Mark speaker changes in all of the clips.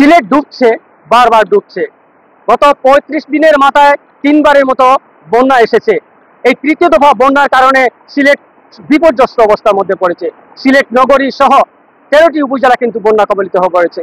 Speaker 1: সিলেট ডুবছে, বারবার ডুবছে। গত ৩৫ দিনের মাথায় ৩বারের মতো বন্যা এসেছে। এই তৃতীয় দফা বন্যার কারণে সিলেট বিপর্যস্ত অবস্থার মধ্যে পড়েছে। সিলেট নগরী সহ ১৩টি উপজেলা কিন্তু বন্যা কবলিত হয়ে পড়েছে।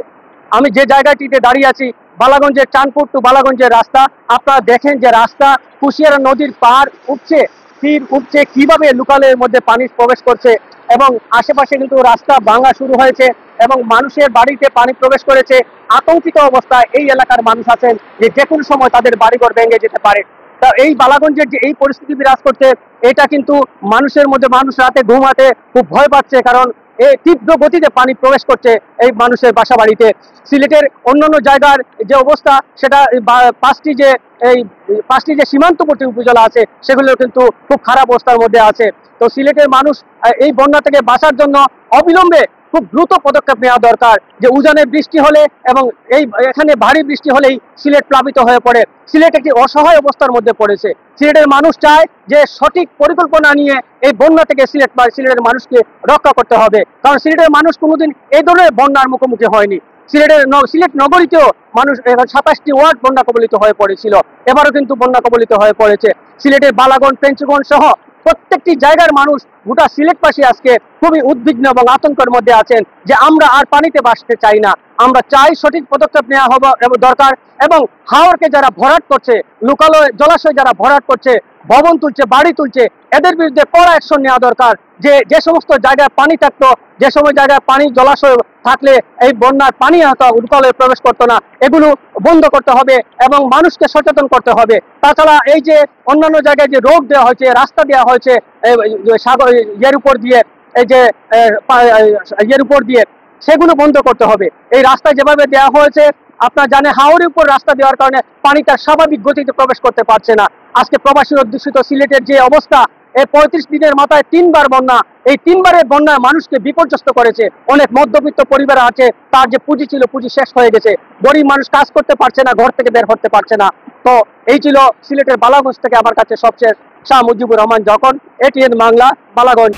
Speaker 1: আমি যে জায়গাটিতে দাঁড়িয়ে আছি, বালাগঞ্জের চাঁদপুর টু বালাগঞ্জের রাস্তা। আপনারা দেখেন যে রাস্তা কুশিয়ারা নদীর পার উঠছে, তীর উঠছে, কিভাবে লোকালের মধ্যে পানি প্রবেশ করছে এবং আশেপাশে কিন্তু রাস্তা ভাঙা শুরু হয়েছে এবং মানুষের বাড়িতে পানি প্রবেশ করেছে। আতঙ্কিত অবস্থায় এই এলাকার মানুষ আছেন যে কোনো সময় তাদের বাড়িঘর ভেঙে যেতে পারে। তা এই বালাগঞ্জের যে এই পরিস্থিতি বিরাজ করছে, এটা কিন্তু মানুষের মধ্যে, মানুষ রাতে ঘুমাতে খুব ভয় পাচ্ছে, কারণ এই তীব্র গতিতে পানি প্রবেশ করছে এই মানুষের বাসা বাড়িতে। সিলেটের অন্যান্য জায়গার যে অবস্থা, সেটা পাঁচটি যে সীমান্তবর্তী উপজেলা আছে সেগুলো কিন্তু খুব খারাপ অবস্থার মধ্যে আছে। তো সিলেটের মানুষ এই বন্যা থেকে বাঁচার জন্য অবিলম্বে খুব দ্রুত পদক্ষেপ নেওয়া দরকার। যে উজানের বৃষ্টি হলে এবং এখানে ভারী বৃষ্টি হলেই সিলেট প্লাবিত হয়ে পড়ে। সিলেট একটি অসহায় অবস্থার মধ্যে পড়েছে। সিলেটের মানুষ চায় যে সঠিক পরিকল্পনা নিয়ে এই বন্যা থেকে সিলেটের মানুষকে রক্ষা করতে হবে, কারণ সিলেটের মানুষ কোনোদিন এই ধরনের বন্যার মুখোমুখি হয়নি। সিলেট নগরীতেও মানুষ ২৭টি ওয়ার্ড বন্যা কবলিত হয়ে পড়েছিল, এবারও কিন্তু বন্যা কবলিত হয়ে পড়েছে। সিলেটের বালাগঞ্জ, পেঞ্চুগঞ্জ সহ প্রত্যেকটি জায়গার মানুষ গোটা সিলেটবাসী আজকে খুবই উদ্বিগ্ন এবং আতঙ্কের মধ্যে আছেন যে আমরা আর পানিতে বাঁচতে চাই না। আমরা চাই সঠিক পদক্ষেপ নেওয়া হবে দরকার এবং হাওরকে যারা ভরাট করছে, লোকালয় জলাশয় যারা ভরাট করছে, ভবন তুলছে, বাড়ি তুলছে, এদের বিরুদ্ধে কড়া অ্যাকশন নেওয়া দরকার। যে সমস্ত জায়গায় পানি থাকতো, যে সমস্ত জায়গায় পানি জলাশয় থাকলে এই বন্যার পানি হয়তো লোকালয়ে প্রবেশ করতো না, এগুলো বন্ধ করতে হবে এবং মানুষকে সচেতন করতে হবে। তাছাড়া এই যে অন্যান্য জায়গায় যে রোড দেওয়া হয়েছে, রাস্তা দেওয়া হয়েছে ইয়ের উপর দিয়ে, সেগুলো বন্ধ করতে হবে। এই রাস্তা যেভাবে দেওয়া হয়েছে, আপনার জানেন হাওরের উপর রাস্তা দেওয়ার কারণে পানি তার স্বাভাবিক গতিতে প্রবেশ করতে পারছে না। আজকে প্রবাসী অধ্যুষিত সিলেটের যে অবস্থা, এই ৩৫ দিনের মাথায় ৩বার বন্যা, এই ৩বারের বন্যায় মানুষকে বিপর্যস্ত করেছে। অনেক মধ্যবিত্ত পরিবার আছে, তার যে পুঁজি ছিল, পুঁজি শেষ হয়ে গেছে। গরিব মানুষ কাজ করতে পারছে না, ঘর থেকে বের করতে পারছে না। তো এই ছিল সিলেটের বালাগঞ্জ থেকে আমার কাছে সবচেয়ে শাহ মুজিবুর রহমান যখন, এটিএন বাংলা, বালাগঞ্জ।